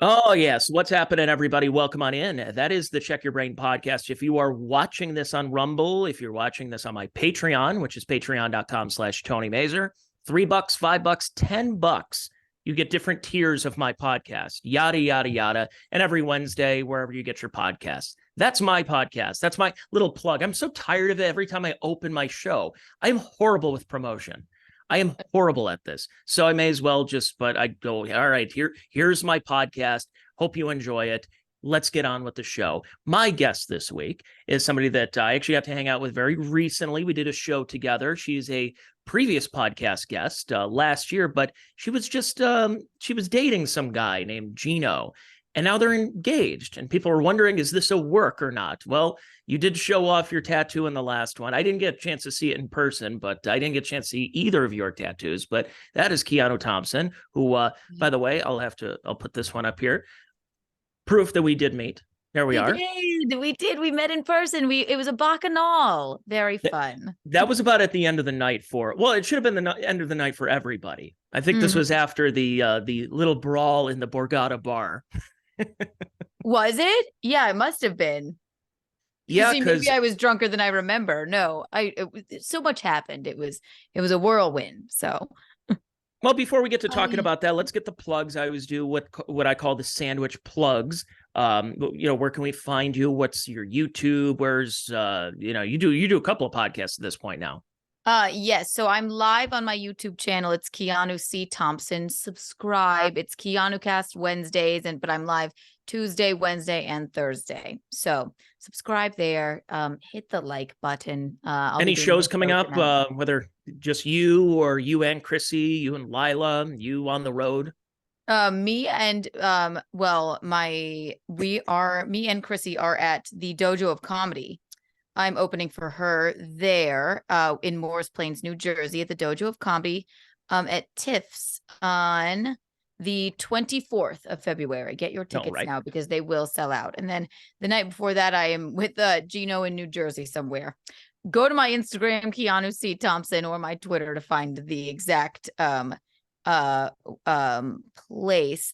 Oh, yes. What's happening, everybody? Welcome on in. That is the Check Your Brain podcast. If you are watching this on Rumble, if you're watching this on my Patreon, which is patreon.com/Tony Mazur, $3, $5, $10, you get different tiers of my podcast, yada, yada, yada. And every Wednesday, wherever you get your podcasts. That's my podcast. That's my little plug. I'm so tired of it every time I open my show. I'm horrible with promotion. I am horrible at this. So I may as well but I go, all right, here's my podcast. Hope you enjoy it. Let's get on with the show. My guest this week is somebody that I actually got to hang out with very recently. We did a show together. She's a previous podcast guest last year, but she was she was dating some guy named Geno. And now they're engaged. And people are wondering, is this a work or not? Well, you did show off your tattoo in the last one. I didn't get a chance to see it in person, but I didn't get a chance to see either of your tattoos. But that is Keanu Thompson, who, by the way, I'll put this one up here. Proof that we did meet. There we are. We did. We met in person. It was a bacchanal. Very fun. That was about at the end of the night it should have been the end of the night for everybody. I think this was after the little brawl in the Borgata bar. Was it? Yeah, it must have been. Yeah, maybe I was drunker than I remember. No, so much happened. It was a whirlwind. So, well, before we get to talking about that, let's get the plugs. I always do what I call the sandwich plugs. Where can we find you? What's your YouTube? Where's you do a couple of podcasts at this point now. Yes. So I'm live on my YouTube channel. It's Keanu C. Thompson. Subscribe. It's Keanu Cast Wednesdays, but I'm live Tuesday, Wednesday, and Thursday. So subscribe there. Hit the like button. Any shows coming up? Whether just you or you and Chrissy, you and Lila, you on the road? Me and me and Chrissy are at the Dojo of Comedy. I'm opening for her there in Morris Plains, New Jersey at the Dojo of Comedy at TIFF's on the 24th of February. Get your tickets now because they will sell out. And then the night before that, I am with Geno in New Jersey somewhere. Go to my Instagram, Keanu C. Thompson, or my Twitter to find the exact place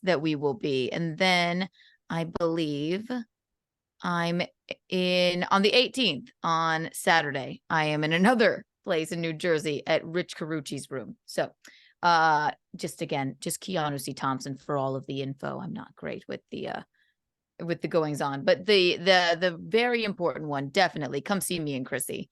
that we will be. And then I believe I'm on the 18th on Saturday. I am in another place in New Jersey at Rich Carucci's room. So just Keanu C. Thompson for all of the info. I'm not great with the goings on, but the very important one, definitely come see me and Chrissy.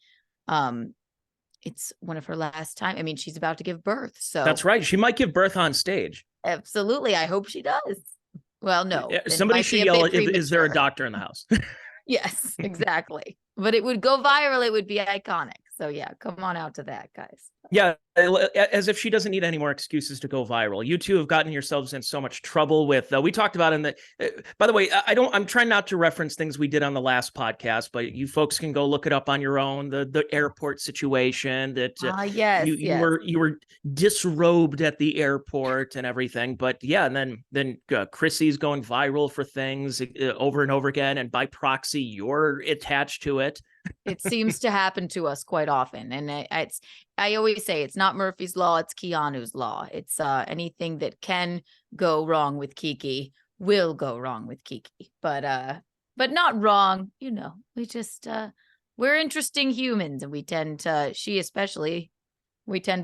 It's one of her last time. I mean, she's about to give birth. So that's right. She might give birth on stage. Absolutely. I hope she does. Well, no. Somebody should yell, is there a doctor in the house? Yes, exactly. But it would go viral. It would be iconic. So yeah, come on out to that, guys. Yeah, as if she doesn't need any more excuses to go viral. You two have gotten yourselves in so much trouble with. We talked about by the way, I'm trying not to reference things we did on the last podcast, but you folks can go look it up on your own. The airport situation that you were disrobed at the airport and everything. But yeah, and then Chrissy's going viral for things over and over again, and by proxy, you're attached to it. It seems to happen to us quite often. And I always say it's not Murphy's Law, it's Keanu's Law. It's anything that can go wrong with Kiki will go wrong with Kiki. But not wrong, we just we're interesting humans, and we tend to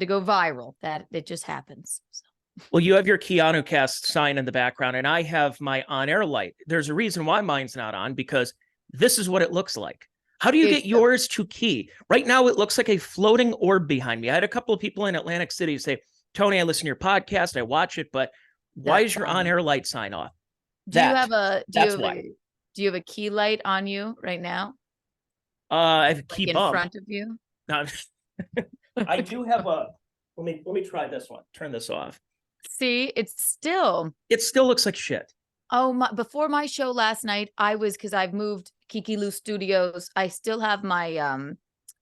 go viral. That it just happens. So. Well, you have your Keanu Cast sign in the background, and I have my on-air light. There's a reason why mine's not on, because this is what it looks like. How do you get yours to key? Right now, it looks like a floating orb behind me. I had a couple of people in Atlantic City say, Tony, I listen to your podcast, I watch it, but why is your on-air light sign off? Do you have a key light on you right now? I have a key in bump front of you. No, I do have a. Let me try this one. Turn this off. See, it still looks like shit. Oh, before my show last night, because I've moved Kiki Lou Studios. I still have my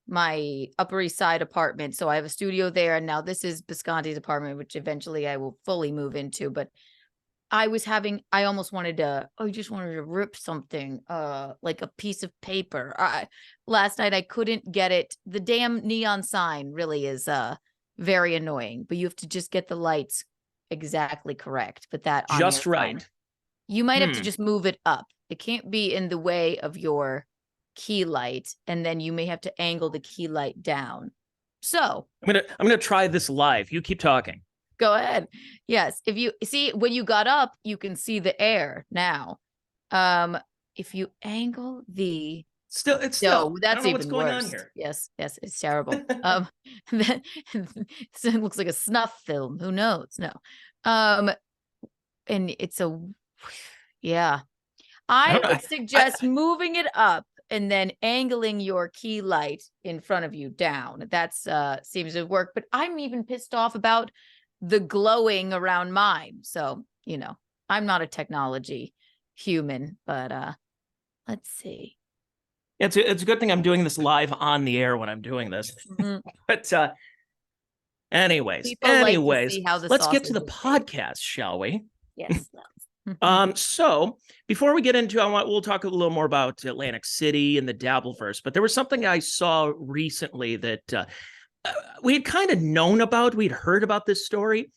my Upper East Side apartment, so I have a studio there, and now this is Bisconte's apartment, which eventually I will fully move into. But I almost wanted to. I just wanted to rip something, like a piece of paper. Last night I couldn't get it. The damn neon sign really is very annoying, but you have to just get the lights exactly correct. But that just right. You might have to just move it up. It can't be in the way of your key light, it can't be in the way of your key light, and then you may have to angle the key light down. So I'm gonna try this live. You keep talking. Go ahead. Yes, if you see when you got up, you can see the air now. If you angle the it's still that's I don't know even what's going worse. on here. Yes, it's terrible. It looks like a snuff film. Who knows? No. And it's yeah. I would suggest moving it up and then angling your key light in front of you down. That's seems to work. But I'm even pissed off about the glowing around mine. So, I'm not a technology human, but let's see. It's a good thing I'm doing this live on the air when I'm doing this. But anyways, like to see how let's get to the podcast, shall we? Yes. So before we get into, we'll talk a little more about Atlantic City and the Dabbleverse. But there was something I saw recently that we had kind of known about. We'd heard about this story,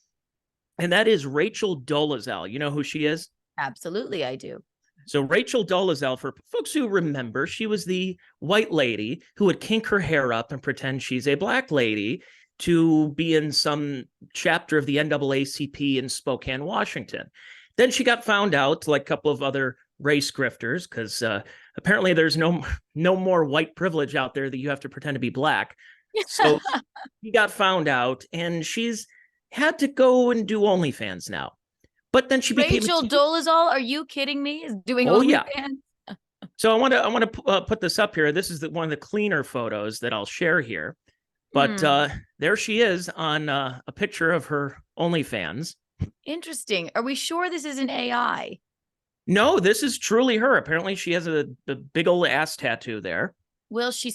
and that is Rachel Dolezal. You know who she is? Absolutely, I do. So Rachel Dolezal, for folks who remember, she was the white lady who would kink her hair up and pretend she's a black lady to be in some chapter of the NAACP in Spokane, Washington. Then she got found out, like a couple of other race grifters, because apparently there's no more white privilege out there that you have to pretend to be black. So she got found out, and she's had to go and do OnlyFans now. But then she became Rachel Dolezal. Are you kidding me? Is doing OnlyFans? Yeah. So I want to put this up here. This is one of the cleaner photos that I'll share here. But there she is on a picture of her OnlyFans. Interesting. Are we sure this isn't AI? No, this is truly her. Apparently, she has a big old ass tattoo there. Well, she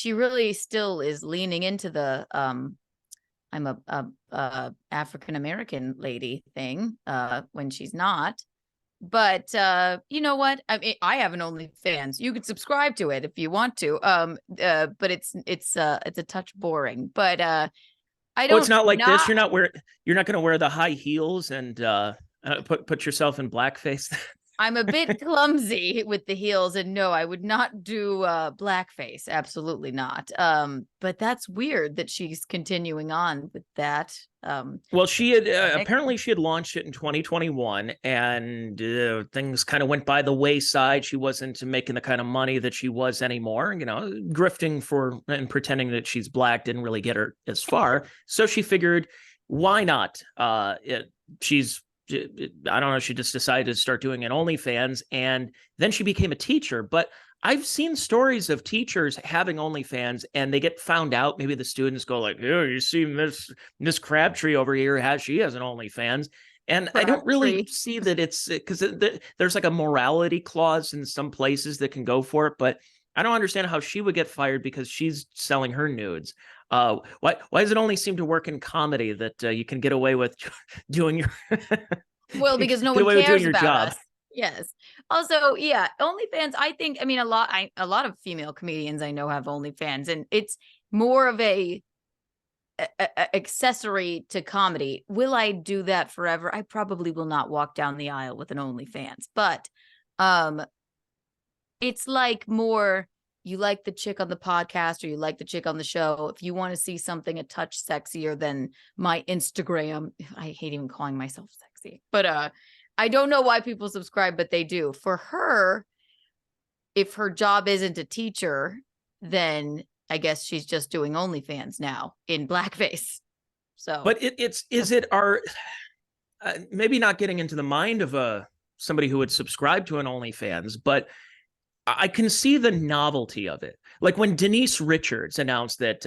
really still is leaning into the I'm a African American lady thing when she's not. But you know what? I mean, I have an OnlyFans. You can subscribe to it if you want to. But it's a touch boring. But I don't. Oh, it's not like this. You're not going to wear the high heels and put yourself in blackface. I'm a bit clumsy with the heels, and no, I would not do blackface. Absolutely not. But that's weird that she's continuing on with that. Well, she had apparently she had launched it in 2021, and things kind of went by the wayside. She wasn't making the kind of money that she was anymore. Grifting for and pretending that she's black didn't really get her as far. So she figured, why not? I don't know, she just decided to start doing an OnlyFans, and then she became a teacher. But I've seen stories of teachers having OnlyFans, and they get found out. Maybe the students go like, "Oh, you see Miss Crabtree over here, she has an OnlyFans." And I don't really see that it's because there's like a morality clause in some places that can go for it, but I don't understand how she would get fired because she's selling her nudes. Why does it only seem to work in comedy that you can get away with doing your well, because no one cares about us. Yes. Also, yeah, OnlyFans. I think. I mean, a lot of female comedians I know have OnlyFans, and it's more of a accessory to comedy. Will I do that forever? I probably will not walk down the aisle with an OnlyFans, but it's like more. You like the chick on the podcast or you like the chick on the show. If you want to see something a touch sexier than my Instagram, I hate even calling myself sexy, but I don't know why people subscribe, but they do. For her, if her job isn't a teacher, then I guess she's just doing OnlyFans now in blackface. So, but maybe not getting into the mind of somebody who would subscribe to an OnlyFans, but I can see the novelty of it. Like when Denise Richards announced that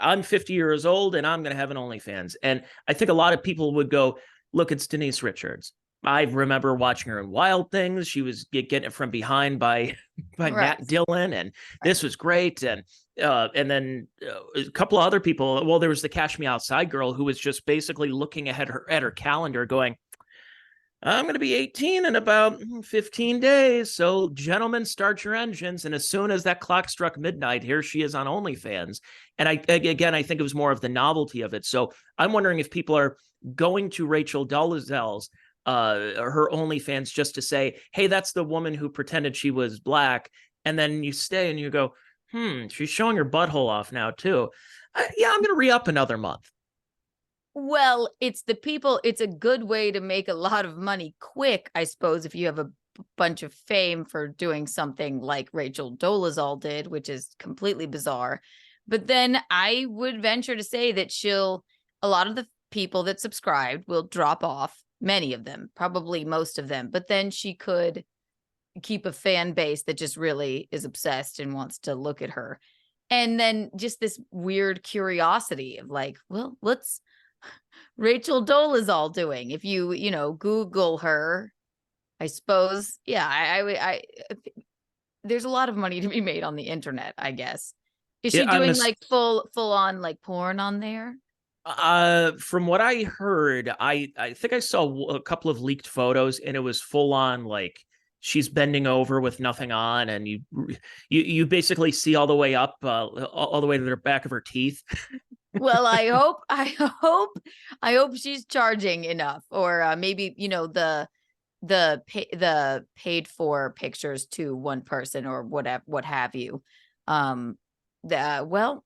I'm 50 years old and I'm going to have an OnlyFans. And I think a lot of people would go, look, it's Denise Richards. I remember watching her in Wild Things. She was getting it from behind by Matt Dillon, and this was great. And then a couple of other people. Well, there was the Cash Me Outside girl who was just basically looking ahead at her calendar going, I'm going to be 18 in about 15 days. So, gentlemen, start your engines. And as soon as that clock struck midnight, here she is on OnlyFans. And I think it was more of the novelty of it. So I'm wondering if people are going to Rachel Dolezal's her OnlyFans just to say, hey, that's the woman who pretended she was black. And then you stay and you go, she's showing her butthole off now too. Yeah, I'm going to re-up another month. Well, it's the people. It's a good way to make a lot of money quick, I suppose, if you have a bunch of fame for doing something like Rachel Dolezal did, which is completely bizarre. But then I would venture to say that a lot of the people that subscribed will drop off, many of them, probably most of them. But then she could keep a fan base that just really is obsessed and wants to look at her. And then just this weird curiosity of like, well, what's Rachel Dolezal doing? If you Google her, I suppose, yeah, I there's a lot of money to be made on the internet, I guess. Is she doing like full on like porn on there? From what I heard, I think I saw a couple of leaked photos, and it was full on like she's bending over with nothing on, and you basically see all the way up, all the way to the back of her teeth. Well, I hope she's charging enough, or maybe the paid for pictures to one person or whatever, what have you. Well,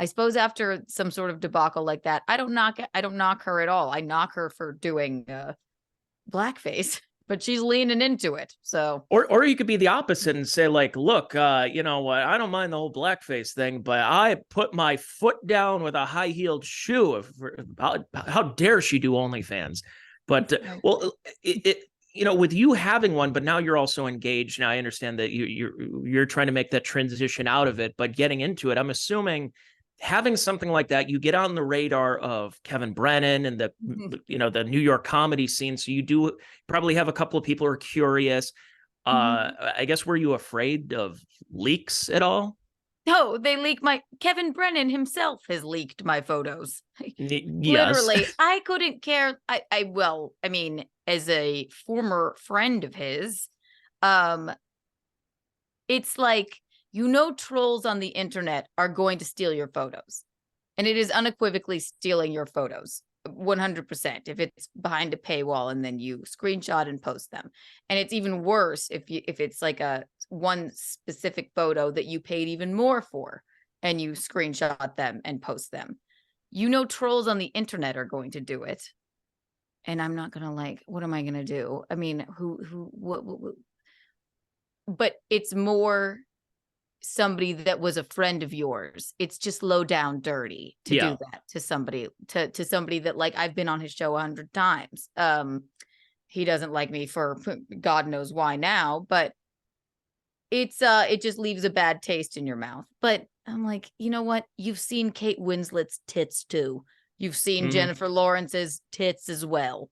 I suppose after some sort of debacle like that, I don't knock her at all. I knock her for doing blackface, but she's leaning into it. So, or you could be the opposite and say like, look, you know what? I don't mind the whole blackface thing, but I put my foot down with a high heeled shoe. How dare she do OnlyFans? But well, with you having one, but now you're also engaged. Now I understand that you're trying to make that transition out of it, but getting into it, I'm assuming having something like that, you get on the radar of Kevin Brennan and the New York comedy scene. So you do probably have a couple of people who are curious. I guess, were you afraid of leaks at all? No, they leak Kevin Brennan himself has leaked my photos. Yes. Literally, I couldn't care. I mean, as a former friend of his, it's like, trolls on the internet are going to steal your photos, and it is unequivocally stealing your photos 100% if it's behind a paywall and then you screenshot and post them. And it's even worse if it's like one specific photo that you paid even more for and you screenshot them and post them. Trolls on the internet are going to do it, and I'm not gonna what am I gonna do? I mean, what? But it's more somebody that was a friend of yours. It's just low down dirty to do that to somebody, to somebody that I've been on his show 100 times. He doesn't like me for God knows why now, but it just leaves a bad taste in your mouth. But I'm like, you know what? You've seen Kate Winslet's tits too. You've seen Jennifer Lawrence's tits as well.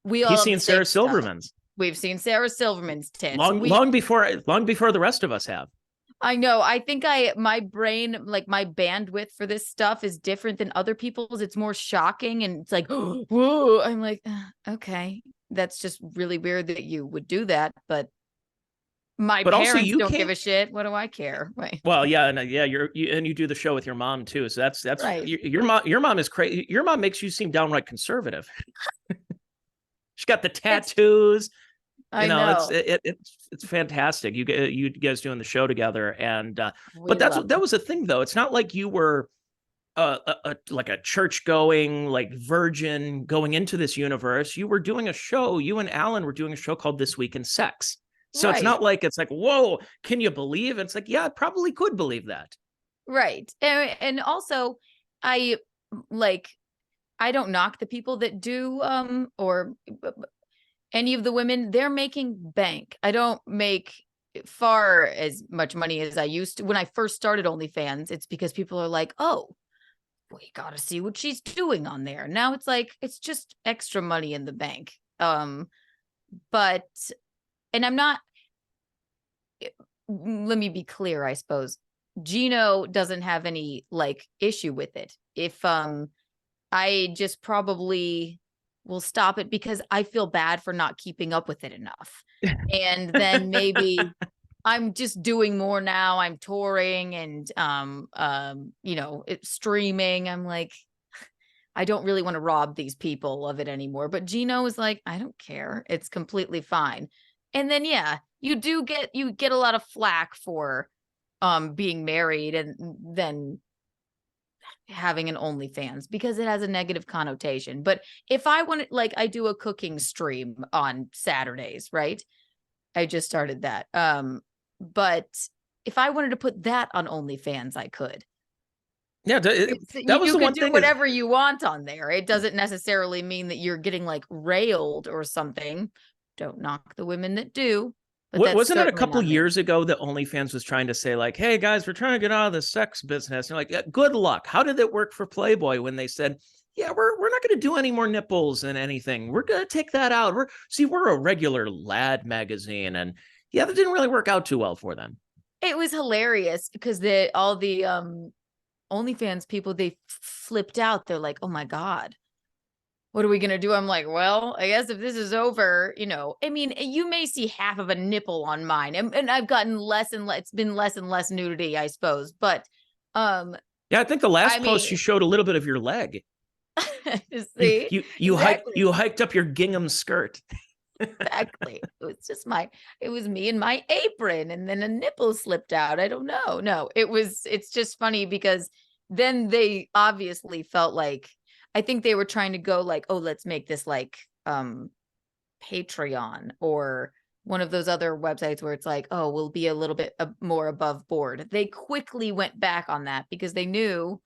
He's seen Sarah Silverman's. We've seen Sarah Silverman's tits long before the rest of us have. I know. I think my brain, my bandwidth for this stuff is different than other people's. It's more shocking, and it's like, whoa. I'm like, okay, that's just really weird that you would do that. But parents also, don't give a shit. What do I care? Right. Well, yeah, and you do the show with your mom too. So that's right. Your mom is crazy. Your mom makes you seem downright conservative. She's got the tattoos. I know. It's fantastic. You guys doing the show together, and but that was the thing though. It's not like you were like a church going virgin going into this universe. You were doing a show. You and Alan were doing a show called This Week in Sex. So It's not like it's like, whoa, can you believe? It's like, yeah, I probably could believe that. Right, and also I don't knock the people that do or any of the women. They're making bank. I don't make far as much money as I used to. When I first started OnlyFans, it's because people are like, oh, we got to see what she's doing on there. Now it's like, it's just extra money in the bank. But, and I'm not, let me be clear, I suppose. Geno doesn't have any issue with it. If I just probably will stop it because I feel bad for not keeping up with it enough. And then maybe I'm just doing more now. I'm touring and streaming. I'm like, I don't really want to rob these people of it anymore. But Geno was like, I don't care. It's completely fine. And then, yeah, you get a lot of flack for being married and then having an OnlyFans because it has a negative connotation. But if I want to, like, I do a cooking stream on Saturdays, right? I just started that. But if I wanted to put that on OnlyFans, I could. Yeah, that was You the one could do thing. whatever you want on there. It doesn't necessarily mean that you're getting like railed or something. Don't knock the women that do. But that's Wasn't it a certainly couple not me. years ago that OnlyFans was trying to say like, hey guys, we're trying to get out of the sex business? And you're like, good luck. How did it work for Playboy when they said, yeah, we're not going to do any more nipples and anything. We're going to take that out. We're a regular lad magazine. And yeah, that didn't really work out too well for them. It was hilarious because all the OnlyFans people, they flipped out. They're like, oh my God, what are we going to do? I'm like, well, I guess if this is over, I mean, you may see half of a nipple on mine and I've gotten less and less, it's been less and less nudity, I suppose. But, yeah, I think the last post you showed a little bit of your leg. See, you exactly. hiked up your gingham skirt. Exactly. It was me and my apron and then a nipple slipped out. I don't know. No, it's just funny because then they obviously felt like, I think they were trying to go like, oh, let's make this like Patreon or one of those other websites where it's like, oh, we'll be a little bit more above board. They quickly went back on that because they knew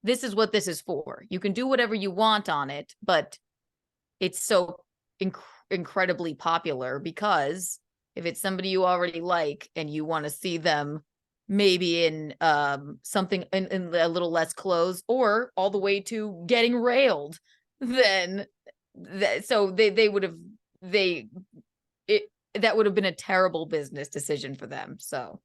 this is what this is for. You can do whatever you want on it, but it's so incredibly popular because if it's somebody you already like and you want to see them maybe in something in a little less clothes or all the way to getting railed, then so they would have that would have been a terrible business decision for them. So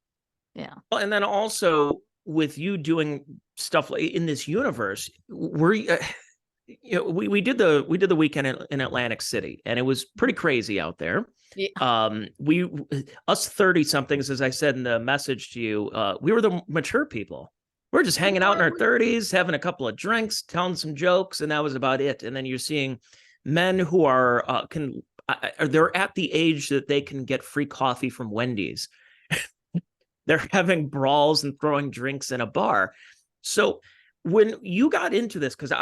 yeah. Well, and then also with you doing stuff in this universe, we did the weekend in Atlantic City, and it was pretty crazy out there. Yeah. Us 30 somethings, as I said in the message to you, we were the mature people. We're just hanging out in our 30s, having a couple of drinks, telling some jokes, and that was about it. And then you're seeing men who are they're at the age that they can get free coffee from Wendy's. They're having brawls and throwing drinks in a bar. So when you got into this, because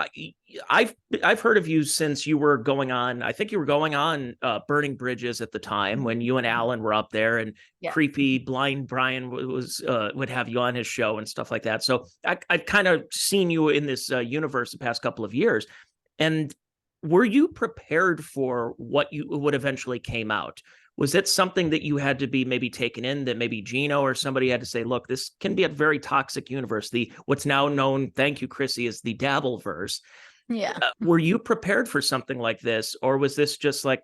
I've heard of you since you were going on, I think you were going on Burning Bridges at the time when you and Alan were up there, and creepy blind Brian would have you on his show and stuff like that. So I've kind of seen you in this universe the past couple of years. And were you prepared for what eventually came out? Was it something that you had to be maybe taken in, that maybe Geno or somebody had to say, look, this can be a very toxic universe, what's now known, thank you, Chrissy, as the Dabbleverse. Yeah. Were you prepared for something like this? Or was this just like,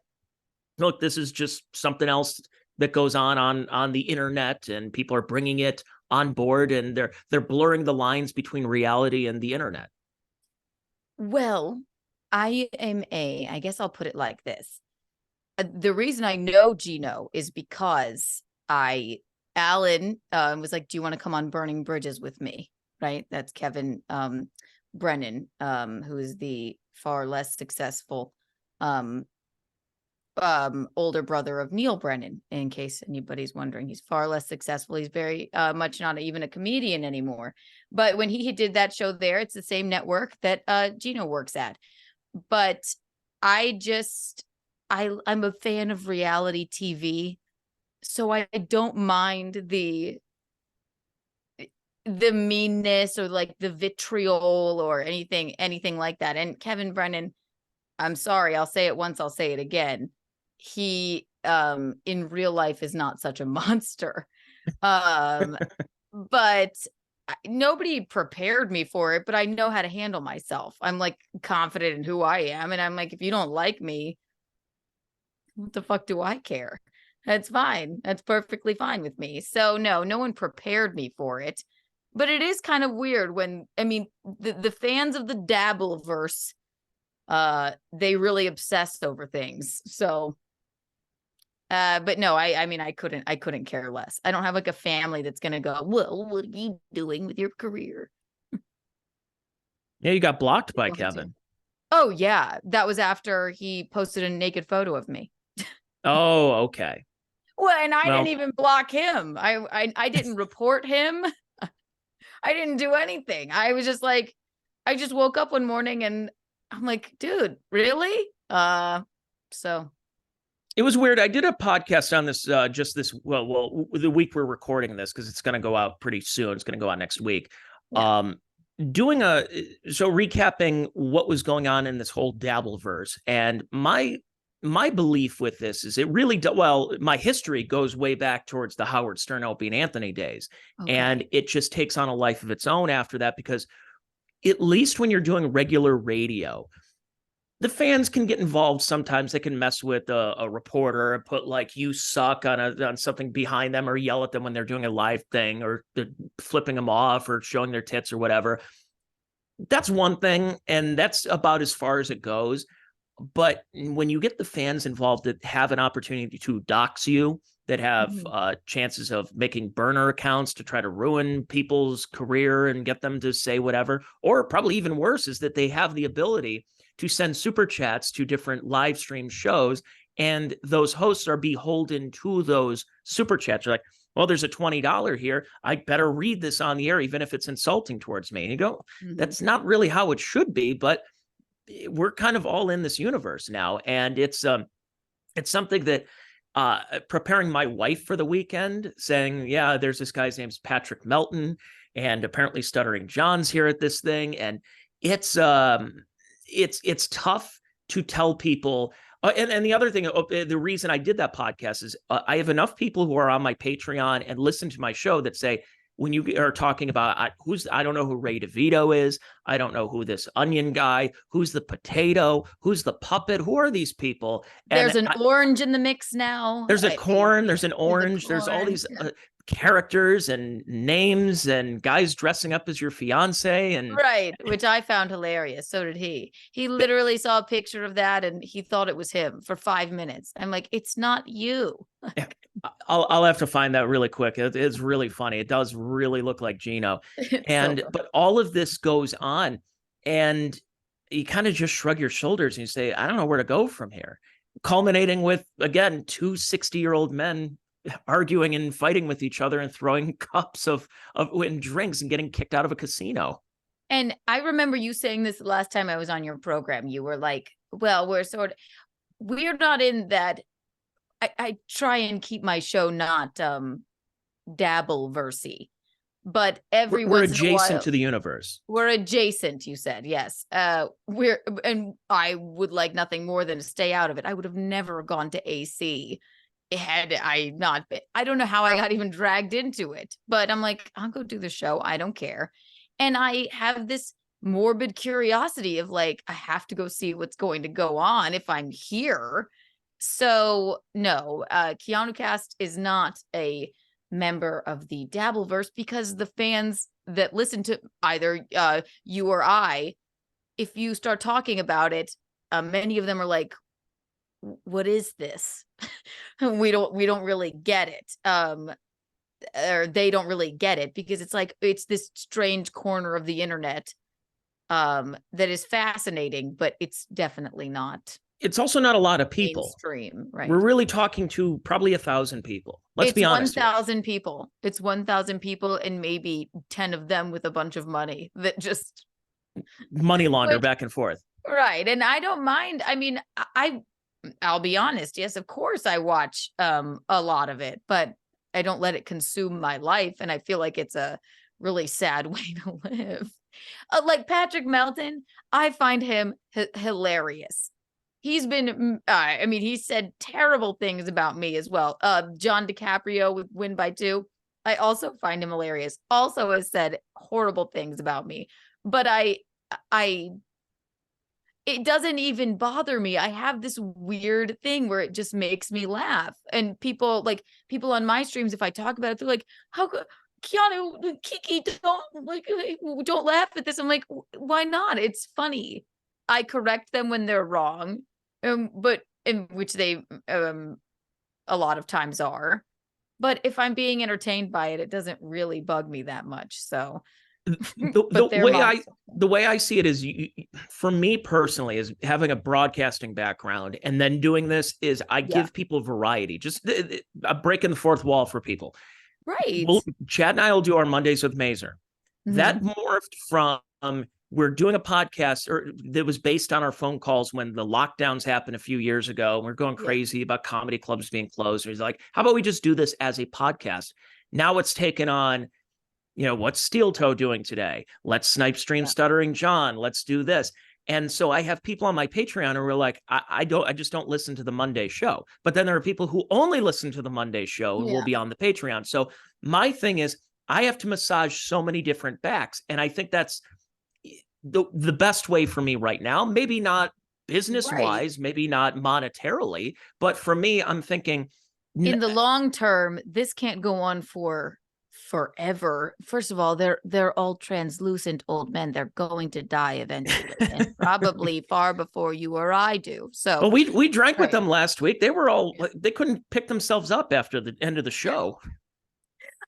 look, this is just something else that goes on the internet and people are bringing it on board and they're blurring the lines between reality and the internet? Well, I guess I'll put it like this. The reason I know Geno is because Alan was like, do you want to come on Burning Bridges with me? Right. That's Kevin Brennan, who is the far less successful older brother of Neil Brennan, in case anybody's wondering. He's far less successful. He's very much not even a comedian anymore. But when he did that show there, it's the same network that Geno works at. But I'm a fan of reality TV, so I don't mind the meanness or like the vitriol or anything like that. And Kevin Brennan, I'm sorry, I'll say it once, I'll say it again. He in real life is not such a monster. But nobody prepared me for it, but I know how to handle myself. I'm like confident in who I am, and I'm like, if you don't like me, what the fuck do I care? That's fine. That's perfectly fine with me. So no one prepared me for it. But it is kind of weird when, I mean, the fans of the Dabbleverse, they really obsess over things. So, but no, I mean, I couldn't care less. I don't have like a family that's going to go, well, what are you doing with your career? Yeah, you got blocked by Kevin. Oh yeah, that was after he posted a naked photo of me. Oh, okay. Well, and I didn't even block him. I didn't report him. I didn't do anything. I was just like, I just woke up one morning and I'm like, dude, really? So it was weird. I did a podcast on this just this well the week we're recording this, because it's going to go out pretty soon. It's going to go out next week. Yeah. Recapping what was going on in this whole Dabbleverse, and my belief with this is it really my history goes way back towards the Howard Stern, Opie and Anthony days. Okay. And it just takes on a life of its own after that, because at least when you're doing regular radio, the fans can get involved. Sometimes they can mess with a reporter and put like "you suck" on something behind them, or yell at them when they're doing a live thing, or they're flipping them off or showing their tits or whatever. That's one thing, and that's about as far as it goes. But when you get the fans involved that have an opportunity to dox you, that have chances of making burner accounts to try to ruin people's career and get them to say whatever, or probably even worse is that they have the ability to send super chats to different live stream shows, and those hosts are beholden to those super chats. You're like, well, there's a $20 here. I better read this on the air, even if it's insulting towards me. And you go, that's not really how it should be, but we're kind of all in this universe now. And it's something that preparing my wife for the weekend, saying, yeah, there's this guy's name's Patrick Melton, and apparently Stuttering John's here at this thing. And it's tough to tell people. And the other thing, the reason I did that podcast is I have enough people who are on my Patreon and listen to my show that say, when you are talking about I don't know who Ray DeVito is, I don't know who this onion guy, who's the potato, who's the puppet, who are these people? There's an orange in the mix now. There's a corn, there's an orange, there's all these characters and names and guys dressing up as your fiance, and right, which I found hilarious. So did he. He literally saw a picture of that and he thought it was him for 5 minutes. I'm like, it's not you. I'll have to find that really quick. It's really funny. It does really look like Geno. And but all of this goes on, and you kind of just shrug your shoulders and you say, I don't know where to go from here. Culminating with, again, 2 60-year-old men arguing and fighting with each other and throwing cups of drinks and getting kicked out of a casino. And I remember you saying this the last time I was on your program. You were like, well, we're not in that. I try and keep my show not Dabbleversey, but we're adjacent to the universe. We're adjacent, you said. Yes. And I would like nothing more than to stay out of it. I would have never gone to AC had I not been. I don't know how I got even dragged into it, but I'm like, I'll go do the show. I don't care. And I have this morbid curiosity of like, I have to go see what's going to go on if I'm here. So no, Keanu Cast is not a member of the Dabbleverse, because the fans that listen to either you or I, if you start talking about it, many of them are like, what is this? we don't really get it. Or they don't really get it, because it's like, it's this strange corner of the internet that is fascinating, but it's definitely not. It's also not a lot of people. Mainstream, right? We're really talking to probably 1,000 people. Let's be honest. 1,000 people. It's 1,000 people, and maybe 10 of them with a bunch of money that just money launder back and forth. Right. And I don't mind. I mean, I'll be honest. Yes, of course I watch a lot of it, but I don't let it consume my life. And I feel like it's a really sad way to live. Like Patrick Melton, I find him hilarious. He's been, I mean, he said terrible things about me as well. John DiCaprio with Win by Two. I also find him hilarious. Also has said horrible things about me, but it doesn't even bother me. I have this weird thing where it just makes me laugh. And people on my streams, if I talk about it, they're like, how could Keanu, Kiki, don't laugh at this. I'm like, why not? It's funny. I correct them when they're wrong. But in which they a lot of times are. But if I'm being entertained by it, it doesn't really bug me that much. So but they're monsters. The way I see it is, for me personally, is having a broadcasting background and then doing this is I give people variety, just breaking the fourth wall for people. Right. Chad and I will do our Mondays with Mazur. That morphed from we're doing a podcast that was based on our phone calls when the lockdowns happened a few years ago. We're going crazy about comedy clubs being closed. He's like, how about we just do this as a podcast? Now it's taken on, what's Steel Toe doing today? Let's snipe stream Stuttering John. Let's do this. And so I have people on my Patreon who are like, I just don't listen to the Monday show. But then there are people who only listen to the Monday show and will be on the Patreon. So my thing is, I have to massage so many different backs. And I think that's the best way for me right now. Maybe not business wise, maybe not monetarily, but for me, I'm thinking in the long term, this can't go on for forever. First of all, they're all translucent old men. They're going to die eventually, and probably far before you or I do. So, well, we drank with them last week. They were all they couldn't pick themselves up after the end of the show.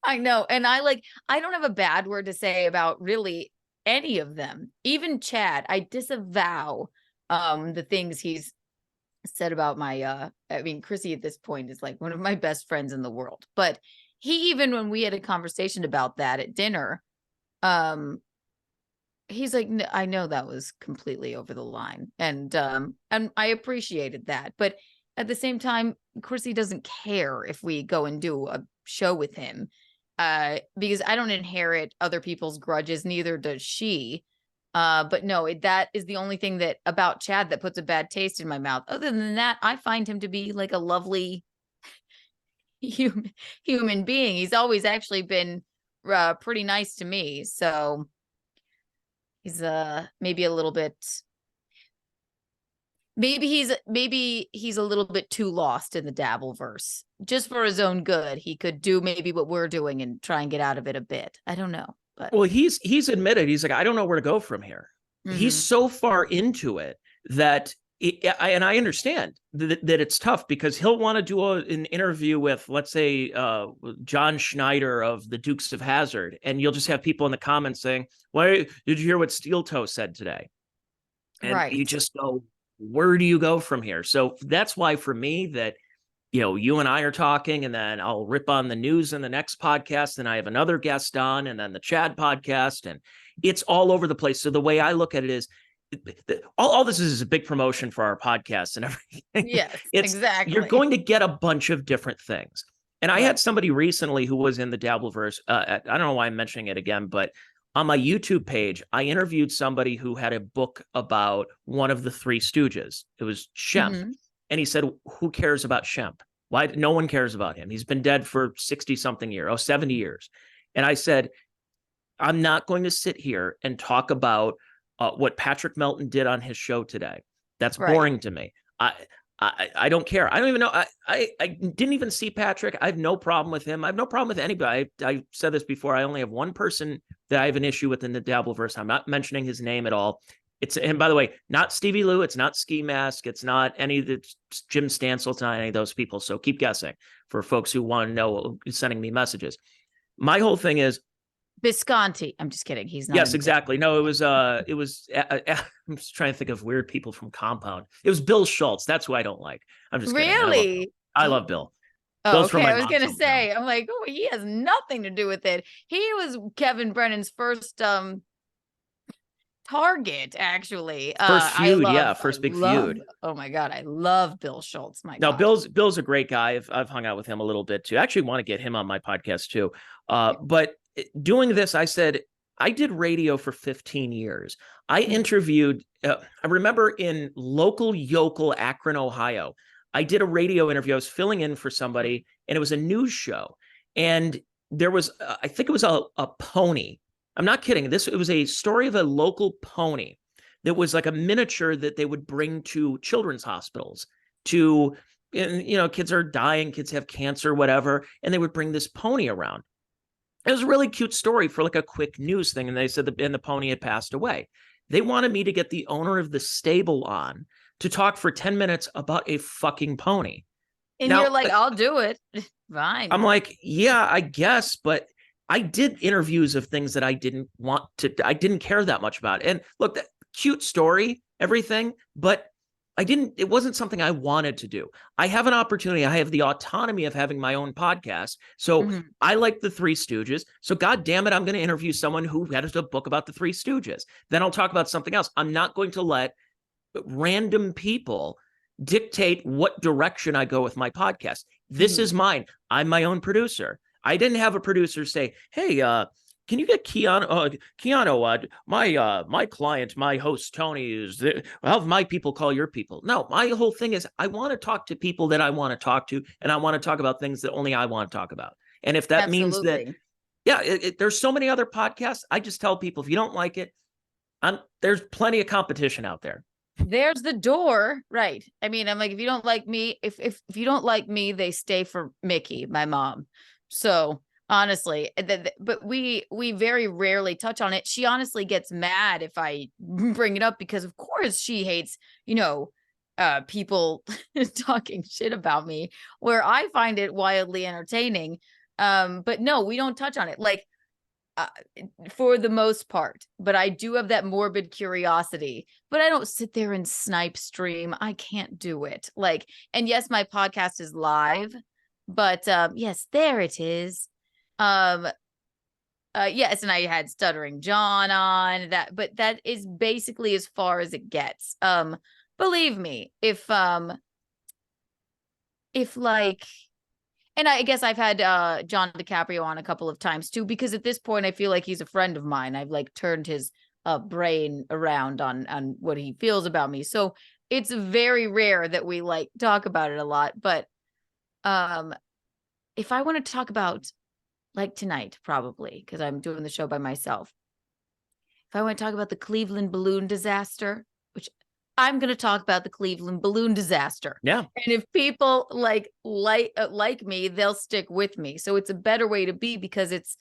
I know, and I don't have a bad word to say about really any of them. Even Chad, I disavow the things he's said about my Chrissy at this point is like one of my best friends in the world. But he, even when we had a conversation about that at dinner, he's like, I know that was completely over the line. And I appreciated that. But at the same time, Chrissy doesn't care if we go and do a show with him. Because I don't inherit other people's grudges, neither does she. But no, that is the only thing that about Chad that puts a bad taste in my mouth. Other than that, I find him to be like a lovely human being. He's always actually been pretty nice to me. So he's maybe a little bit. Maybe he's a little bit too lost in the Dabbleverse. Just for his own good, he could do maybe what we're doing and try and get out of it a bit. I don't know. But well, he's admitted, he's like, I don't know where to go from here. He's so far into it that and I understand that it's tough because he'll want to do an interview with, let's say, John Schneider of the Dukes of Hazzard, and you'll just have people in the comments saying, "Why did you hear what Steel Toe said today?" And you just go, where do you go from here? So that's why for me that, you and I are talking, and then I'll rip on the news in the next podcast, and I have another guest on, and then the Chad podcast, and it's all over the place. So the way I look at it is all this is a big promotion for our podcast and everything. Yes, exactly. You're going to get a bunch of different things. And I had somebody recently who was in the Dabbleverse. I don't know why I'm mentioning it again, but on my YouTube page, I interviewed somebody who had a book about one of the Three Stooges. It was Shemp. And he said, who cares about Shemp? Why? No one cares about him. He's been dead for 60-something years, 70 years. And I said, I'm not going to sit here and talk about what Patrick Melton did on his show today. That's boring to me. I don't care. I don't even know. I didn't even see Patrick. I have no problem with him. I have no problem with anybody. I said this before. I only have one person that I have an issue with in the Dabbleverse. I'm not mentioning his name at all. And by the way, not Stevie Lou. It's not Ski Mask. It's not any of the Jim Stansel. It's not any of those people. So keep guessing for folks who want to know, sending me messages. My whole thing is Bisconte. I'm just kidding. He's not. Yes, exactly. No, it was I'm just trying to think of weird people from Compound. It was Bill Schultz. That's who I don't like. I'm just really. I love Bill. Oh, okay. I was gonna say, I'm like, oh, he has nothing to do with it. He was Kevin Brennan's first target, actually. First feud, first big feud. Oh my God, I love Bill Schultz. Bill's a great guy. I've hung out with him a little bit too. I actually want to get him on my podcast too. But doing this, I said, I did radio for 15 years. I interviewed, I remember in local yokel Akron, Ohio, I did a radio interview. I was filling in for somebody, and it was a news show. And there was, I think it was a pony. I'm not kidding. It was a story of a local pony that was like a miniature that they would bring to children's hospitals to, kids are dying, kids have cancer, whatever. And they would bring this pony around. It was a really cute story for like a quick news thing. And they said the pony had passed away. They wanted me to get the owner of the stable on to talk for 10 minutes about a fucking pony. And now, you're like, I'll do it. Fine. I'm like, yeah, I guess. But I did interviews of things that I didn't care that much about. And look, that cute story, everything, but it wasn't something I wanted to do. I have an opportunity. I have the autonomy of having my own podcast. So I like the Three Stooges. So God damn it, I'm going to interview someone who had a book about the Three Stooges. Then I'll talk about something else. I'm not going to let random people dictate what direction I go with my podcast. This is mine. I'm my own producer. I didn't have a producer say, hey, can you get Keanu, my client, my host, Tony, I'll have my people call your people. No, my whole thing is I want to talk to people that I want to talk to, and I want to talk about things that only I want to talk about. And if that means that, there's so many other podcasts, I just tell people, if you don't like it, there's plenty of competition out there. There's the door, right? I mean, I'm like, if you don't like me, if you don't like me, they stay for Mickey, my mom. So honestly, but we very rarely touch on it. She honestly gets mad if I bring it up because, of course, she hates, people talking shit about me, where I find it wildly entertaining. But no, we don't touch on it. Like, for the most part, but I do have that morbid curiosity, but I don't sit there and snipe stream. I can't do it. Like, and yes, my podcast is live, but yes, there it is. Yes, and I had Stuttering John on that, but that is basically as far as it gets. Believe me, if like, and I guess I've had John DiCaprio on a couple of times too, because at this point I feel like he's a friend of mine. I've like turned his brain around on what he feels about me. So it's very rare that we like talk about it a lot. But if I want to talk about, like tonight, probably, because I'm doing the show by myself. If I want to talk about the Cleveland balloon disaster, which I'm going to talk about the Cleveland balloon disaster. Yeah. And if people like me, they'll stick with me. So it's a better way to be, because it's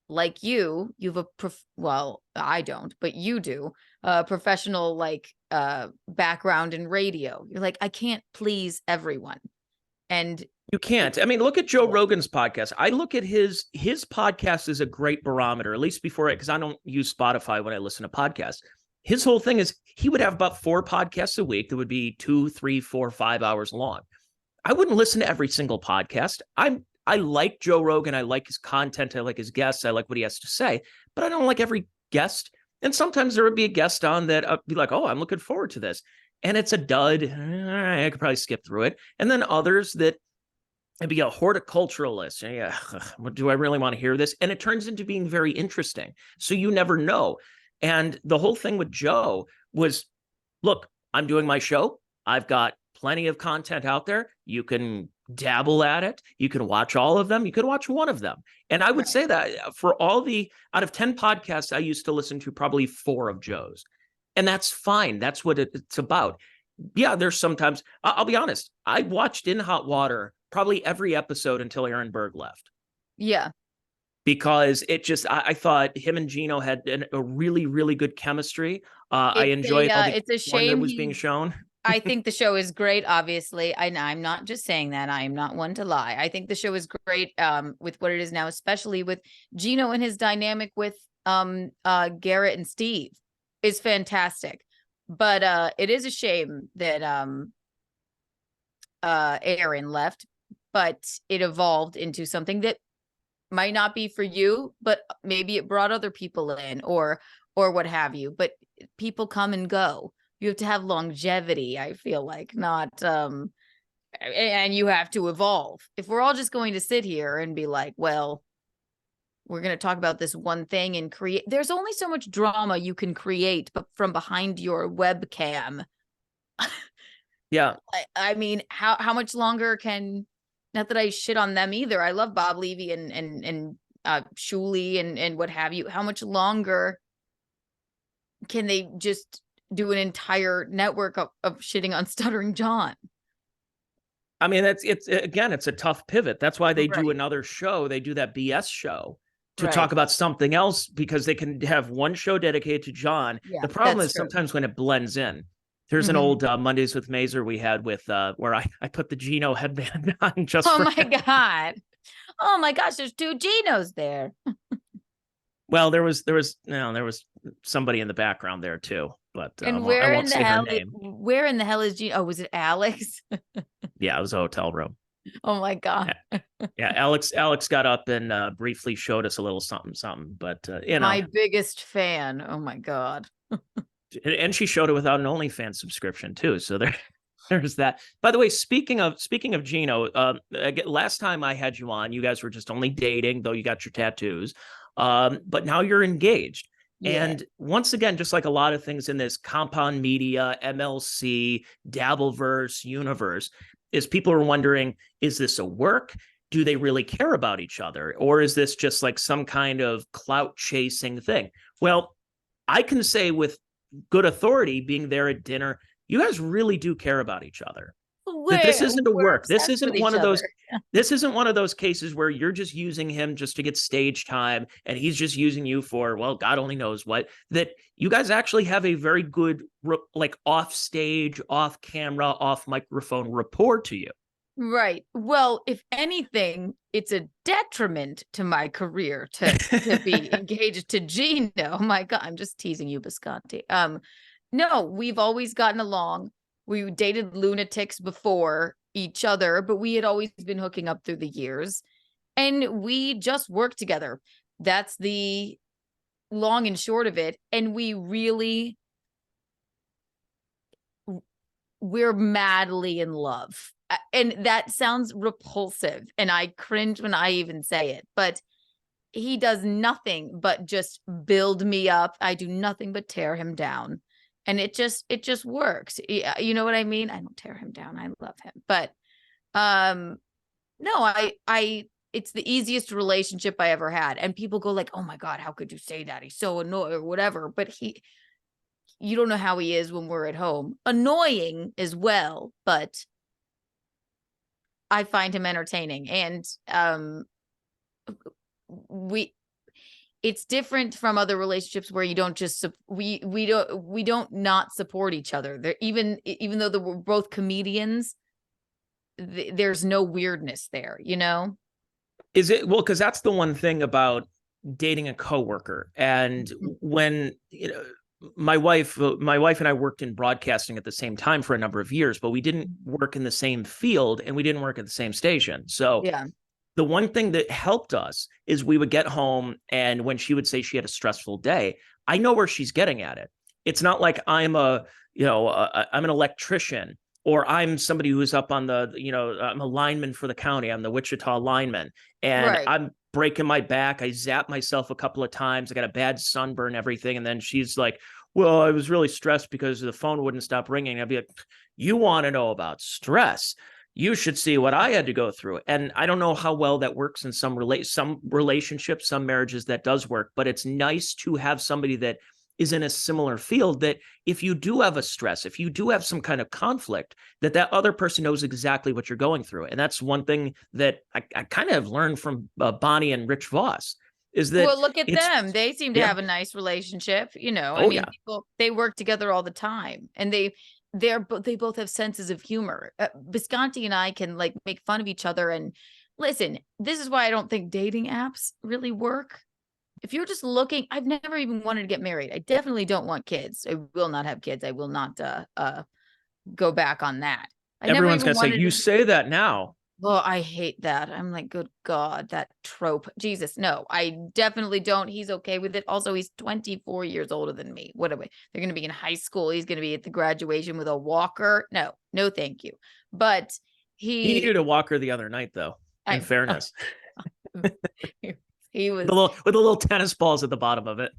like you've well, I don't, but you do professional background in radio. You're like, I can't please everyone. And you can't. I mean, look at Joe Rogan's podcast. I look at his podcast is a great barometer, at least before it, because I don't use Spotify when I listen to podcasts. His whole thing is he would have about 4 podcasts a week that would be 2, 3, 4, 5 hours long. I wouldn't listen to every single podcast. I like Joe Rogan. I like his content. I like his guests. I like what he has to say, but I don't like every guest. And sometimes there would be a guest on that I'd be like, oh, I'm looking forward to this. And it's a dud. All right, I could probably skip through it. And then others that it'd be a horticulturalist. Yeah, do I really want to hear this? And it turns into being very interesting. So you never know. And the whole thing with Joe was, look, I'm doing my show. I've got plenty of content out there. You can dabble at it. You can watch all of them. You can watch one of them. And I would say that for out of 10 podcasts, I used to listen to probably 4 of Joe's. And that's fine. That's what it's about. Yeah, there's sometimes, I'll be honest, I watched In Hot Water probably every episode until Aaron Berg left. Yeah. Because it just, I thought him and Geno had a really, really good chemistry. I enjoyed it's a shame that was being shown. I think the show is great, obviously. I'm not just saying that. I am not one to lie. I think the show is great with what it is now, especially with Geno and his dynamic with Garrett and Steve is fantastic. But it is a shame that Aaron left, but it evolved into something that might not be for you, but maybe it brought other people in or what have you. But people come and go. You have to have longevity, I feel like, not and you have to evolve. If we're all just going to sit here and be like, well, we're going to talk about this one thing and create, there's only so much drama you can create but from behind your webcam. Yeah. I mean, how much longer can, not that I shit on them either. I love Bob Levy and Shuley and what have you. How much longer can they just do an entire network of shitting on Stuttering John? I mean, it's a tough pivot. That's why they do another show. They do that BS show to talk about something else, because they can have one show dedicated to John. Yeah, the problem is sometimes when it blends in. There's an old Mondays with Mazur we had with where I put the Geno headband on just my God. Oh my gosh, there's two Genos there. Well, there was somebody in the background there too, but And I won't say her name. where in the hell is Geno? Oh, was it Alex? Yeah, it was a hotel room. Oh my God. Yeah, Alex got up and briefly showed us a little something, but My biggest fan. Oh my God. and she showed it without an OnlyFans subscription too. So there's that. By the way, speaking of Geno, last time I had you on, you guys were just only dating, though you got your tattoos. But now you're engaged. Yeah. And once again, just like a lot of things in this compound media, MLC, Dabbleverse universe, is people are wondering, is this a work? Do they really care about each other? Or is this just like some kind of clout chasing thing? Well, I can say with good authority, being there at dinner, you guys really do care about each other. That this isn't a work. This isn't one of those. This isn't one of those cases where you're just using him just to get stage time and he's just using you for, well, God only knows what. That you guys actually have a very good, like off stage, off camera, off microphone rapport to you. Right. Well, if anything, it's a detriment to my career to be engaged to Geno. Oh my God, I'm just teasing you, Bisconte. No, we've always gotten along. We dated lunatics before each other, but we had always been hooking up through the years, and we just worked together. That's the long and short of it. And we're madly in love. And that sounds repulsive, and I cringe when I even say it, but he does nothing but just build me up. I do nothing but tear him down. And it just works. You know what I mean? I don't tear him down. I love him. But no, I it's the easiest relationship I ever had. And people go like, "Oh my God, how could you say that? He's so annoying," or whatever. But you don't know how he is when we're at home. Annoying as well, but I find him entertaining. And it's different from other relationships where you don't just we don't not support each other. There, even though we're both comedians, there's no weirdness there, you know? Is it? Well, because that's the one thing about dating a coworker. And when, my wife and I worked in broadcasting at the same time for a number of years, but we didn't work in the same field and we didn't work at the same station. So yeah. The one thing that helped us is we would get home, and when she would say she had a stressful day, I know where she's getting at it. It's not like I'm I'm an electrician, or I'm somebody who's up on I'm a lineman for the county. I'm the Wichita lineman, and I'm breaking my back. I zapped myself a couple of times. I got a bad sunburn, everything. And then she's like, well, I was really stressed because the phone wouldn't stop ringing. I'd be like, you want to know about stress? You should see what I had to go through. And I don't know how well that works in some relationships, some marriages that does work, but it's nice to have somebody that is in a similar field, that if you do have a stress, if you do have some kind of conflict, that other person knows exactly what you're going through. And that's one thing that I kind of learned from Bonnie and Rich Voss, is that, well, look at them. They seem to have a nice relationship. They work together all the time, and they both have senses of humor. Bisconte and I can like make fun of each other. And listen, this is why I don't think dating apps really work. If you're just looking, I've never even wanted to get married. I definitely don't want kids. I will not have kids. I will not go back on that. Everyone's going to say, you say that now. Well, I hate that. I'm like, good God, that trope. Jesus, no, I definitely don't. He's okay with it. Also, he's 24 years older than me. What are we? They're going to be in high school. He's going to be at the graduation with a walker. No, thank you. But he needed a walker the other night, though, in fairness. He was with the little tennis balls at the bottom of it.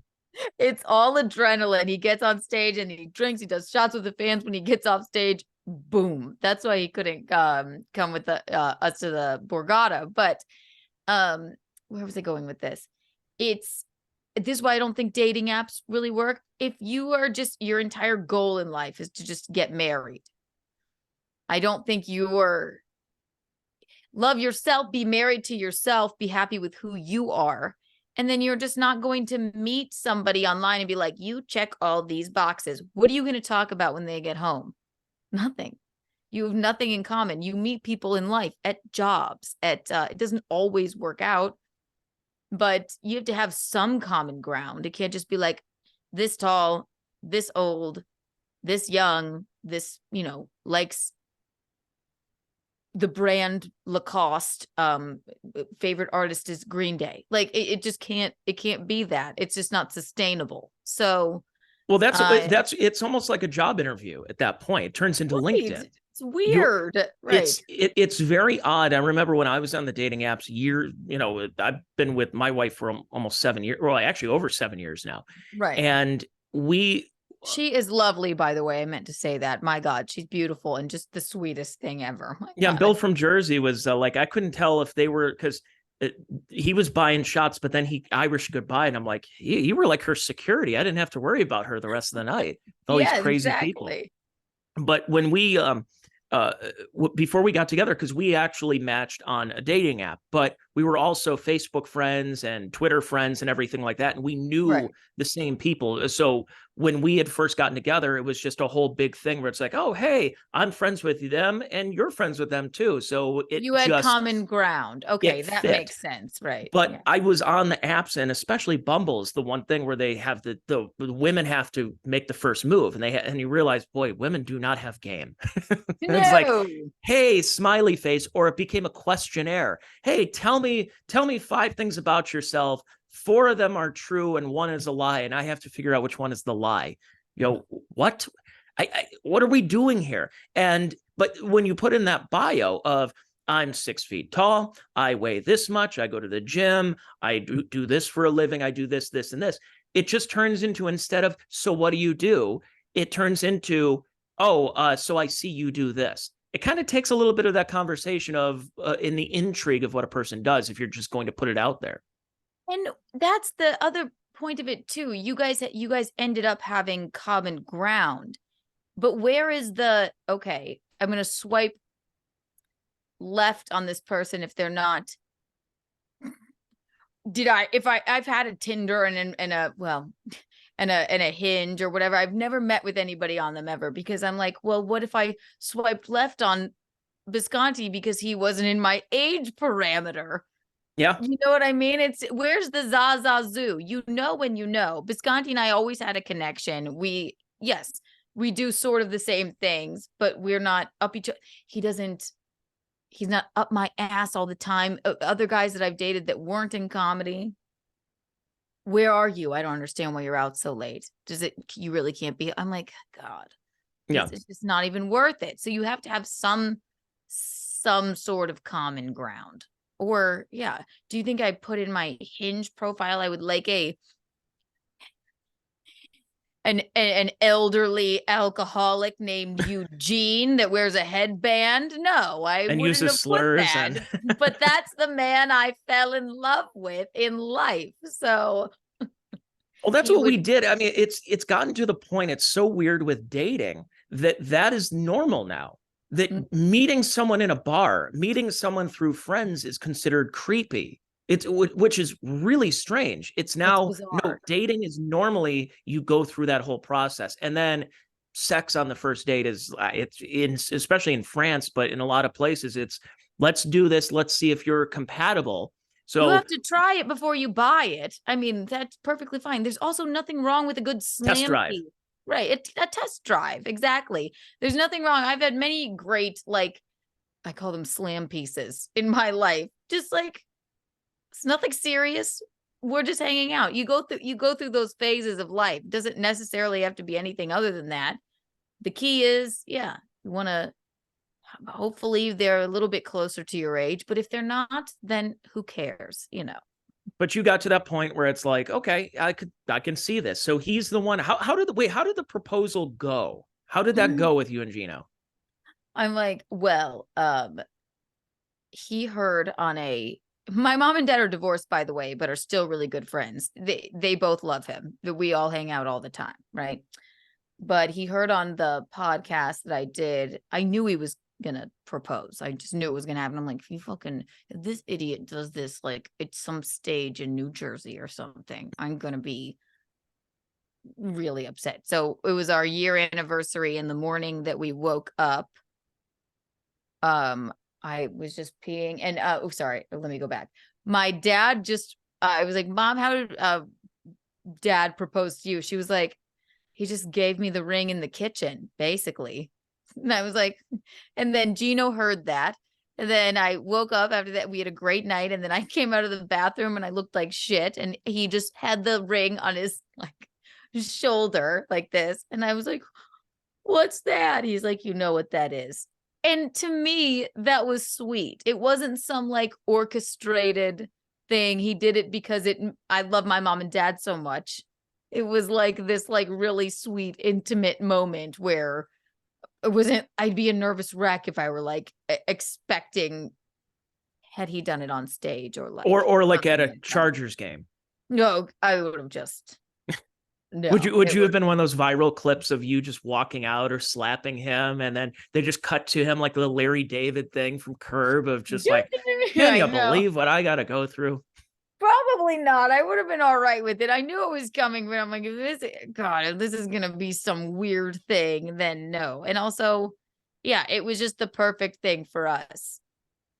It's all adrenaline. He gets on stage and he drinks. He does shots with the fans when he gets off stage. Boom. That's why he couldn't come with us to the Borgata. But where was I going with this? This is why I don't think dating apps really work. If you are just, your entire goal in life is to just get married, I don't think love yourself, be married to yourself, be happy with who you are. And then you're just not going to meet somebody online and be like, you check all these boxes. What are you going to talk about when they get home? Nothing. You have nothing in common. You meet people in life, at jobs, it doesn't always work out, but you have to have some common ground. It can't just be like this tall, this old, this young, this, likes the brand Lacoste, favorite artist is Green Day. Like it just can't be that. It's just not sustainable. So well, that's it's almost like a job interview at that point. It turns into LinkedIn. It's weird, right? It's very odd. I remember when I was on the dating apps I've been with my wife for almost 7 years, well, actually over 7 years now. Right. And she is lovely, by the way. I meant to say that. My God, she's beautiful and just the sweetest thing ever. Bill from Jersey was like, I couldn't tell if they were, because he was buying shots, but then he Irish goodbye, and I'm like, you were like her security. I didn't have to worry about her the rest of the night. All these crazy people. But when we before we got together, because we actually matched on a dating app, but we were also Facebook friends and Twitter friends and everything like that, and we knew the same people. So when we had first gotten together, it was just a whole big thing where it's like, oh, hey, I'm friends with them and you're friends with them too. So you had common ground. Okay, that makes sense, right? But I was on the apps, and especially Bumble is the one thing where they have the women have to make the first move, and you realize, boy, women do not have game. It's like, hey, smiley face, or it became a questionnaire. Hey, tell me 5 things about yourself. 4 of them are true and 1 is a lie, and I have to figure out which one is the lie. What? What are we doing here? But when you put in that bio of I'm 6 feet tall, I weigh this much, I go to the gym, I do this for a living, I do this, this, and this. It just turns into, instead of, so what do you do? It turns into, so I see you do this. It kind of takes a little bit of that conversation of in the intrigue of what a person does if you're just going to put it out there. And that's the other point of it too. You guys ended up having common ground, but where is okay, I'm going to swipe left on this person if they're not. I've had a Tinder and a Hinge or whatever. I've never met with anybody on them ever, because I'm like, well, what if I swiped left on Bisconte because he wasn't in my age parameter? Yeah. You know what I mean? Where's the Zaza Zoo? When you know. Bisconte and I always had a connection. We do sort of the same things, but we're not up each other. He's not up my ass all the time. Other guys that I've dated that weren't in comedy. Where are you? I don't understand why you're out so late. You really can't be. I'm like, God. Yeah. It's just not even worth it. So you have to have some sort of common ground. Or, do you think I put in my Hinge profile, I would like an elderly alcoholic named Eugene that wears a headband? No, I wouldn't uses slurs. But that's the man I fell in love with in life. So, well, that's what we did. I mean, it's gotten to the point. It's so weird with dating that is normal now. That meeting someone in a bar, meeting someone through friends is considered creepy. Which is really strange. It's now, no, dating is normally you go through that whole process, and then sex on the first date is especially in France, but in a lot of places it's, let's do this, let's see if you're compatible. So you have to try it before you buy it. I mean, that's perfectly fine. There's also nothing wrong with a good test drive. Right, a test drive, exactly. There's nothing wrong. I've had many great, like, I call them slam pieces in my life. Just like, it's nothing serious. We're just hanging out. You go through those phases of life. It doesn't necessarily have to be anything other than that. The key is, you want to, hopefully they're a little bit closer to your age, but if they're not, then who cares, But you got to that point where it's like, okay, I can see this. So he's the one. How did the proposal go? How did that go with you and Geno? I'm like, well, he heard on my mom and dad are divorced, by the way, but are still really good friends. They both love him. We all hang out all the time, right? But he heard on the podcast that I did. I knew he was gonna propose. I just knew it was gonna happen. I'm like, if this idiot does this, like, it's some stage in New Jersey or something, I'm gonna be really upset. So it was our year anniversary, in the morning that we woke up, I was just peeing and sorry, let me go back. My dad I was like, Mom, how did Dad propose to you? She was like, he just gave me the ring in the kitchen, basically. And I was like, and then Geno heard that. And then I woke up after that. We had a great night. And then I came out of the bathroom and I looked like shit. And he just had the ring on his shoulder like this. And I was like, what's that? He's like, you know what that is. And to me, that was sweet. It wasn't some orchestrated thing. He did it because I love my mom and dad so much. It was like this really sweet, intimate moment where it wasn't, I'd be a nervous wreck if I were expecting, had he done it on stage or at a Chargers game. No, I would have just, no. Would you have been one of those viral clips of you just walking out or slapping him and then they just cut to him like the Larry David thing from Curb of just can you believe what I got to go through? Probably not. I would have been all right with it. I knew it was coming, but I'm like, if this is going to be some weird thing, then no. And also, yeah, it was just the perfect thing for us.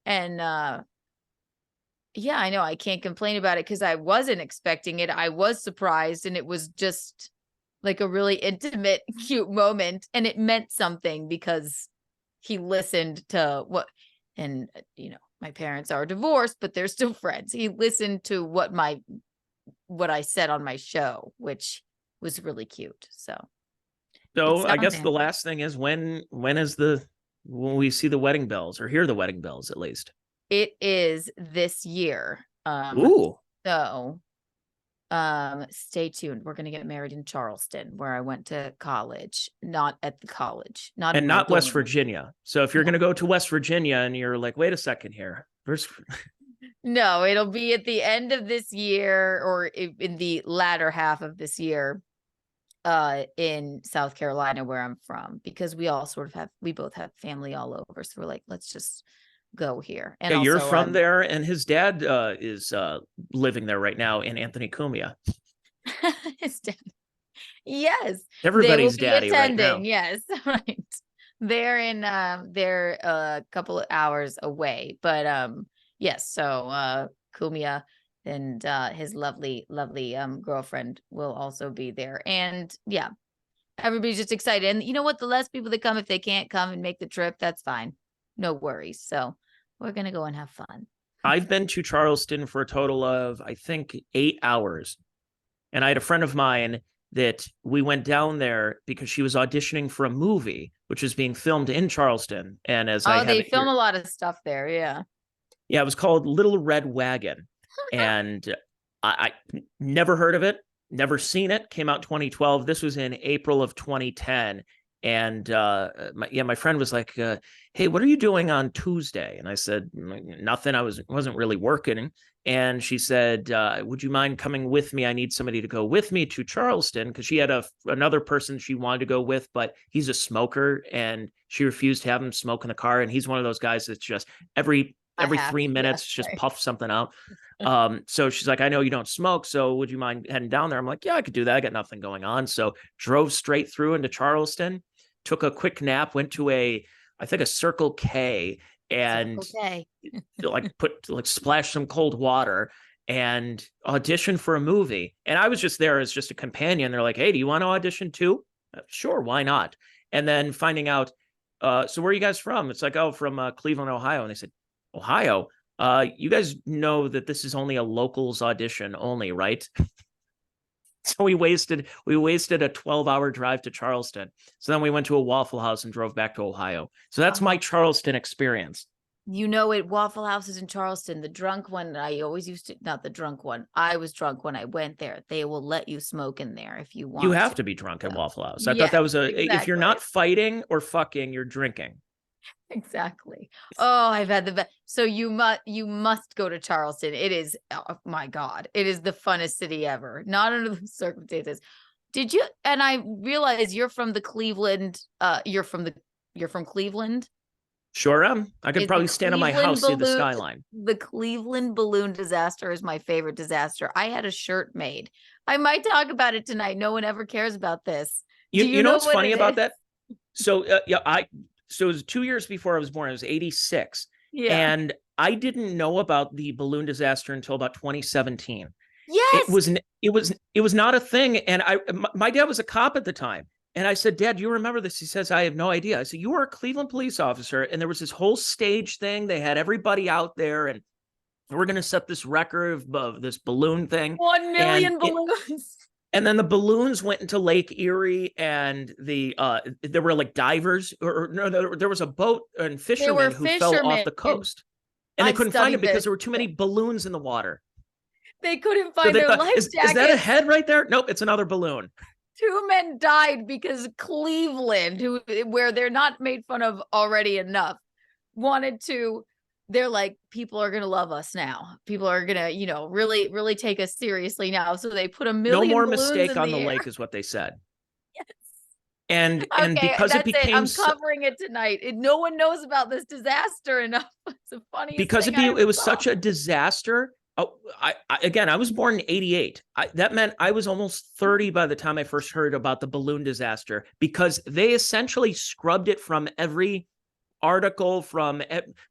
And yeah, I know I can't complain about it because I wasn't expecting it. I was surprised and it was just a really intimate, cute moment. And it meant something because he listened to what, and my parents are divorced, but they're still friends. He listened to what I said on my show, which was really cute. So I guess the last thing is when we see the wedding bells or hear the wedding bells, at least. It is this year. Ooh. So stay tuned. We're going to get married in Charleston, where I went to college, not at the college, not West Virginia. So if you're going to go to West Virginia and you're like, wait a second here, no, it'll be at the end of this year or in the latter half of this year, in South Carolina, where I'm from, because we all we both have family all over. So we're like, let's just go here. And yeah, you're from there, and his dad is living there right now in Anthony Cumia. His dad, yes, everybody's daddy right now. Yes, right. They're a couple of hours away, but yes. So Cumia and his lovely girlfriend will also be there, and yeah, everybody's just excited. And you know what? The less people that come, if they can't come and make the trip, that's fine, no worries. So we're gonna go and have fun. I've been to Charleston for a total of, I think, 8 hours. And I had a friend of mine that we went down there because she was auditioning for a movie, which is being filmed in Charleston. And they film a lot of stuff there. Yeah. Yeah. It was called Little Red Wagon. And I never heard of it, never seen it. Came out 2012. This was in April of 2010. And my friend was like, hey, what are you doing on Tuesday? And I said, nothing. I wasn't really working. And she said, would you mind coming with me? I need somebody to go with me to Charleston, because she had another person she wanted to go with, but he's a smoker and she refused to have him smoke in the car. And he's one of those guys that's just every 3 minutes, just puff something out. So she's like, I know you don't smoke, so would you mind heading down there? I'm like, yeah, I could do that. I got nothing going on. So drove straight through into Charleston, took a quick nap, went to I think a Circle K, and splash some cold water and audition for a movie. And I was just there as just a companion. They're like, hey, do you want to audition too? Sure, why not? And then finding out, so where are you guys from? It's like, oh, from Cleveland, Ohio. And they said, Ohio? You guys know that this is only a locals audition only, right? So we wasted a 12-hour drive to Charleston. So then we went to a Waffle House and drove back to Ohio. So that's my Charleston experience. You know it. Waffle House is in Charleston. The drunk one, I always used to, not the drunk one. I was drunk when I went there. They will let you smoke in there if you want. You have to be drunk at Waffle House. I thought that was exactly. If you're not fighting or fucking, you're drinking. Exactly. Oh, I've had the best. So you must go to Charleston. It is, oh my God, it is the funnest city ever. Not under the circumstances. Did you? And I realize you're from the Cleveland. You're from Cleveland. Sure am. I could probably stand on my house, see the skyline. The Cleveland balloon disaster is my favorite disaster. I had a shirt made. I might talk about it tonight. No one ever cares about this. You know what's funny about that? So So it was 2 years before I was born. I was 86. Yeah. And I didn't know about the balloon disaster until about 2017. Yes. It was not a thing. And my dad was a cop at the time. And I said, Dad, you remember this? He says, I have no idea. I said, you were a Cleveland police officer. And there was this whole stage thing. They had everybody out there and we're going to set this record of this balloon thing. 1 million balloons. And then the balloons went into Lake Erie, and there were like divers, or no, there was a boat and fishermen who fell off the coast, and they couldn't find them because there were too many balloons in the water. They couldn't find their life jackets. Is that a head right there? Nope, it's another balloon. 2 men died because Cleveland, where they're not made fun of already enough, wanted to. They're like, people are going to love us now. People are going to, really, really take us seriously now. So they put 1 million. No more mistake on the lake is what they said. Yes. And because it became, I'm covering it tonight. No one knows about this disaster enough. It's the funniest because thing it was such a disaster. Oh, I was born in 88. That meant I was almost 30 by the time I first heard about the balloon disaster, because they essentially scrubbed it from every article, from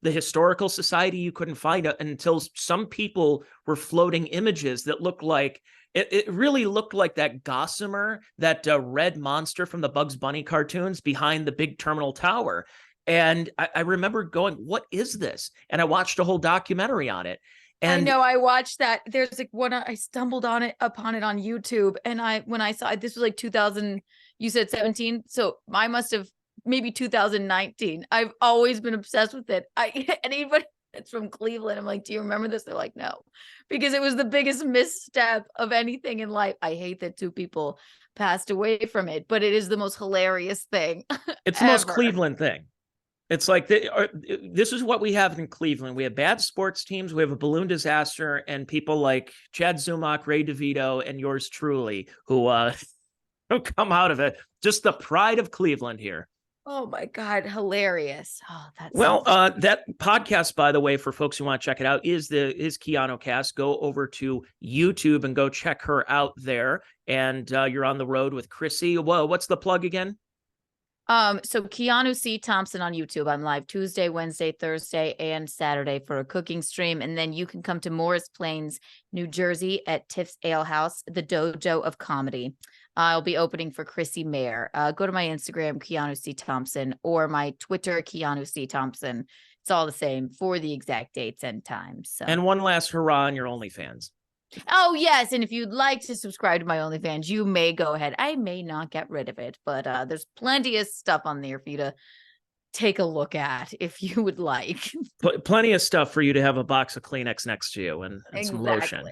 the historical society. You couldn't find it until some people were floating images that looked like it really looked like that gossamer, that red monster from the Bugs Bunny cartoons behind the big terminal tower. And I remember going, what is this? And I watched a whole documentary on it. And I know, I watched that. There's like one, I stumbled upon it on YouTube, and when I saw it, this was like 2000, you said 17, so I must have maybe 2019. I've always been obsessed with it. Anybody that's from Cleveland, I'm like, do you remember this? They're like, no, because it was the biggest misstep of anything in life. I hate that 2 people passed away from it, but it is the most hilarious thing. It's the most Cleveland thing. It's like, this is what we have in Cleveland. We have bad sports teams. We have a balloon disaster, and people like Chad Zumach, Ray DeVito, and yours truly, who come out of it. Just the pride of Cleveland here. Oh my God, hilarious. Oh, that's that podcast, by the way, for folks who want to check it out, is Keanu Cast. Go over to YouTube and go check her out there. And you're on the road with Chrissy. Whoa, what's the plug again? So Keanu C. Thompson on YouTube. I'm live Tuesday, Wednesday, Thursday, and Saturday for a cooking stream. And then you can come to Morris Plains, New Jersey at Tiff's Ale House, the Dojo of Comedy. I'll be opening for Chrissy Mayer. Go to my Instagram, Keanu C. Thompson, or my Twitter, Keanu C. Thompson. It's all the same for the exact dates and times. So. And one last hurrah on your OnlyFans. Oh, yes. And if you'd like to subscribe to my OnlyFans, you may go ahead. I may not get rid of it, but there's plenty of stuff on there for you to take a look at if you would like. Plenty of stuff for you to have a box of Kleenex next to you and some lotion.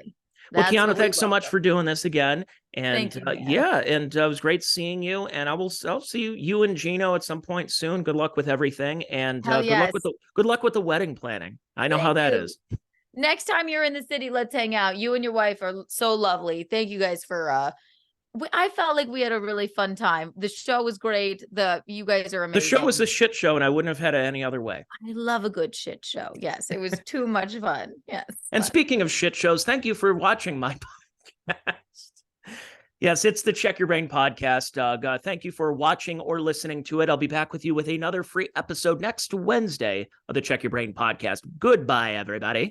Well, Keanu, thanks so much for doing this again. And it was great seeing you. And I'll see you and Geno at some point soon. Good luck with everything, and good luck with the wedding planning. I know how that is. Next time you're in the city, let's hang out. You and your wife are so lovely. Thank you guys for I felt like we had a really fun time. The show was great. You guys are amazing. The show was a shit show, and I wouldn't have had it any other way. I love a good shit show. Yes, it was too much fun. Yes. And speaking of shit shows, thank you for watching my podcast. Yes, it's the Check Your Brain podcast. Thank you for watching or listening to it. I'll be back with you with another free episode next Wednesday of the Check Your Brain podcast. Goodbye, everybody.